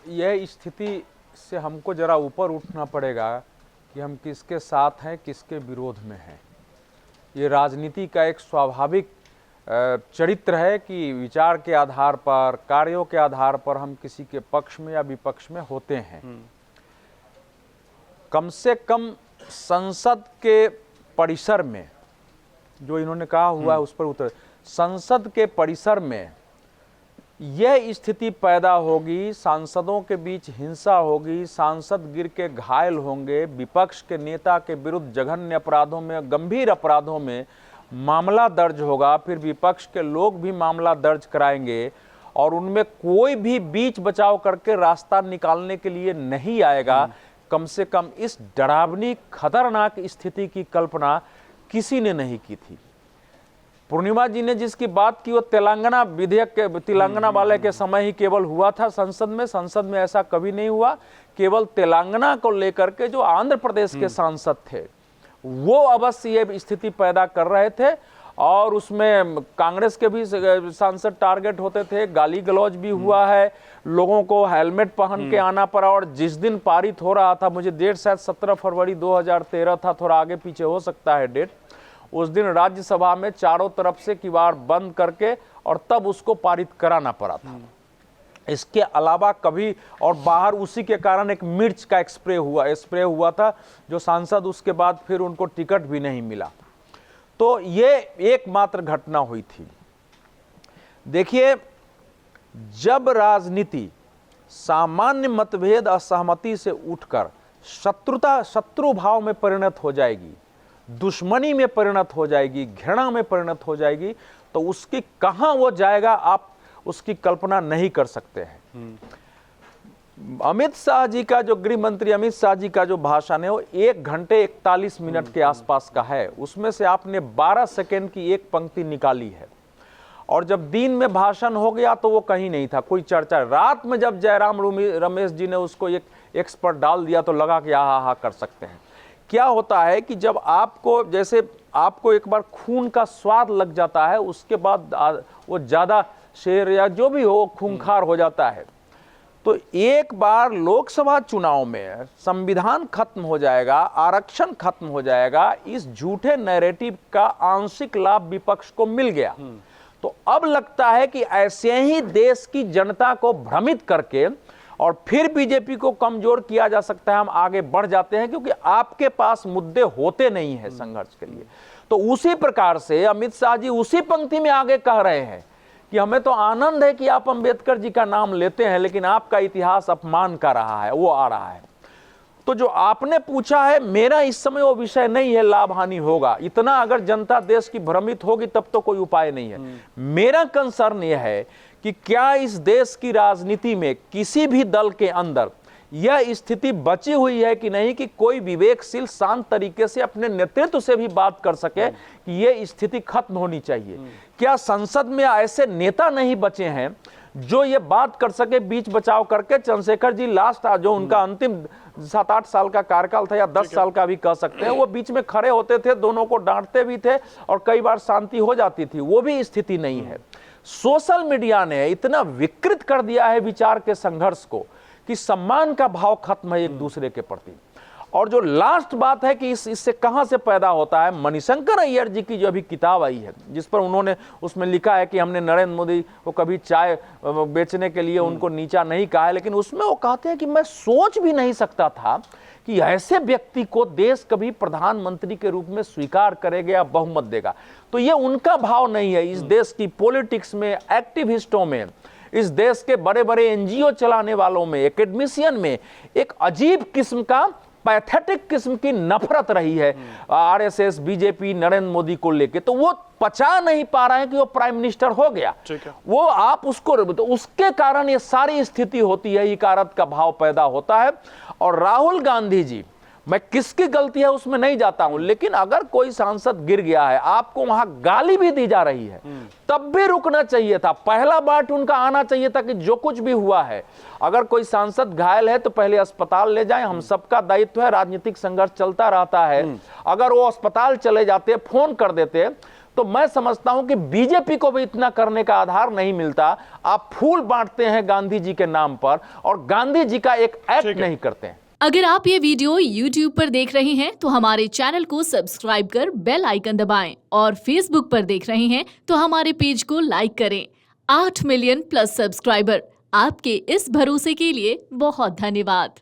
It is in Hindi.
यह स्थिति से हमको जरा ऊपर उठना पड़ेगा कि हम किसके साथ हैं, किसके विरोध में हैं। ये राजनीति का एक स्वाभाविक चरित्र है कि विचार के आधार पर, कार्यों के आधार पर हम किसी के पक्ष में या विपक्ष में होते हैं। कम से कम संसद के परिसर में, जो इन्होंने कहा हुआ है उस पर उतर, संसद के परिसर में यह स्थिति पैदा होगी, सांसदों के बीच हिंसा होगी, सांसद गिर के घायल होंगे, विपक्ष के नेता के विरुद्ध जघन्य अपराधों में, गंभीर अपराधों में मामला दर्ज होगा, फिर विपक्ष के लोग भी मामला दर्ज कराएंगे और उनमें कोई भी बीच बचाव करके रास्ता निकालने के लिए नहीं आएगा। कम से कम इस डरावनी खतरनाक स्थिति की कल्पना किसी ने नहीं की थी। पूर्णिमा जी ने जिसकी बात की वो तेलंगाना विधेयक के, तेलंगाना वाले के समय ही केवल हुआ था संसद में ऐसा कभी नहीं हुआ। केवल तेलंगाना को लेकर के जो आंध्र प्रदेश के सांसद थे वो अवश्य ये स्थिति पैदा कर रहे थे और उसमें कांग्रेस के भी सांसद टारगेट होते थे। गाली गलौज भी हुआ है, लोगों को हेलमेट पहन के आना पड़ा। और जिस दिन पारित हो रहा था, मुझे डेट शायद 17 फरवरी 2013 था, थोड़ा आगे पीछे हो सकता है डेट, उस दिन राज्यसभा में चारों तरफ से किवाड़ बंद करके और तब उसको पारित कराना पड़ा था। इसके अलावा कभी, और बाहर उसी के कारण एक मिर्च का स्प्रे हुआ था, जो सांसद उसके बाद फिर उनको टिकट भी नहीं मिला। तो ये एकमात्र घटना हुई थी। देखिए, जब राजनीति सामान्य मतभेद, असहमति से उठकर शत्रु भाव में परिणत हो जाएगी, दुश्मनी में परिणत हो जाएगी, घृणा में परिणत हो जाएगी, तो उसकी कहां वो जाएगा आप उसकी कल्पना नहीं कर सकते हैं। अमित शाह जी का जो, गृह मंत्री अमित शाह जी का जो भाषण है वो 1 घंटे 41 मिनट के आसपास का है। उसमें से आपने 12 सेकेंड की एक पंक्ति निकाली है और जब दिन में भाषण हो गया तो वो कहीं नहीं था, कोई चर्चा। रात में जब जयराम रमेश जी ने उसको एक एक्स पर डाल दिया तो लगा कि हा कर सकते हैं। क्या होता है कि जब आपको, जैसे आपको एक बार खून का स्वाद लग जाता है, उसके बाद वो ज़्यादा शेर या जो भी हो खूंखार हो जाता है। तो एक बार लोकसभा चुनाव में संविधान खत्म हो जाएगा, आरक्षण खत्म हो जाएगा, इस झूठे नैरेटिव का आंशिक लाभ विपक्ष को मिल गया। तो अब लगता है कि ऐसे ही देश की जनता को भ्रमित करके और फिर बीजेपी को कमजोर किया जा सकता है। हम आगे बढ़ जाते हैं क्योंकि आपके पास मुद्दे होते नहीं है संघर्ष के लिए। तो उसी प्रकार से अमित शाह जी उसी पंक्ति में आगे कह रहे हैं कि हमें तो आनंद है कि आप अंबेडकर जी का नाम लेते हैं, लेकिन आपका इतिहास अपमान का रहा है, वो आ रहा है। तो जो आपने पूछा है, मेरा इस समय वो विषय नहीं है लाभ हानि होगा, इतना अगर जनता देश की भ्रमित होगी तब तो कोई उपाय नहीं है। मेरा कंसर्न यह है कि क्या इस देश की राजनीति में किसी भी दल के अंदर यह स्थिति बची हुई है कि नहीं कि कोई विवेकशील शांत तरीके से अपने नेतृत्व से भी बात कर सके कि यह स्थिति खत्म होनी चाहिए। क्या संसद में ऐसे नेता नहीं बचे हैं जो ये बात कर सके बीच बचाव करके? चंद्रशेखर जी लास्ट जो उनका अंतिम 7-8 साल का कार्यकाल था या 10 साल का भी कह सकते हैं, वो बीच में खड़े होते थे, दोनों को डांटते भी थे और कई बार शांति हो जाती थी। वो भी स्थिति नहीं है। सोशल मीडिया ने इतना विकृत कर दिया है विचार के संघर्ष को कि सम्मान का भाव खत्म है एक दूसरे के प्रति। और जो लास्ट बात है कि इससे कहां से पैदा होता है, मणिशंकर अय्यर जी की जो अभी किताब आई है, जिस पर उन्होंने उसमें लिखा है कि हमने नरेंद्र मोदी को कभी चाय बेचने के लिए उनको नीचा नहीं कहा है, लेकिन उसमें वो कहते हैं कि मैं सोच भी नहीं सकता था कि ऐसे व्यक्ति को देश कभी प्रधानमंत्री के रूप में स्वीकार करेगा या बहुमत देगा। तो ये उनका भाव नहीं है। इस देश की पॉलिटिक्स में, एक्टिविस्टों में, इस देश के बड़े बड़े एनजीओ चलाने वालों में, एकेडमिशियन में एक अजीब किस्म का, पैथेटिक किस्म की नफरत रही है आरएसएस, बीजेपी, नरेंद्र मोदी को लेके। तो वो पचा नहीं पा रहे हैं कि वो प्राइम मिनिस्टर हो गया। वो आप उसको, तो उसके कारण ये सारी स्थिति होती है, इकारत का भाव पैदा होता है। और राहुल गांधी जी, मैं किसकी गलती है उसमें नहीं जाता हूं, लेकिन अगर कोई सांसद गिर गया है, आपको वहां गाली भी दी जा रही है, तब भी रुकना चाहिए था। पहला बार उनका आना चाहिए था कि जो कुछ भी हुआ है, अगर कोई सांसद घायल है तो पहले अस्पताल ले जाएं, हम सबका दायित्व है, राजनीतिक संघर्ष चलता रहता है। अगर वो अस्पताल चले जाते, फोन कर देते, तो मैं समझता हूं कि बीजेपी को भी इतना करने का आधार नहीं मिलता। आप फूल बांटते हैं गांधी जी के नाम पर और गांधी जी का एक एक्ट नहीं करते हैं। अगर आप ये वीडियो YouTube पर देख रहे हैं तो हमारे चैनल को सब्सक्राइब कर बेल आइकन दबाएं और Facebook पर देख रहे हैं तो हमारे पेज को लाइक करें। 8 मिलियन प्लस सब्सक्राइबर, आपके इस भरोसे के लिए बहुत धन्यवाद।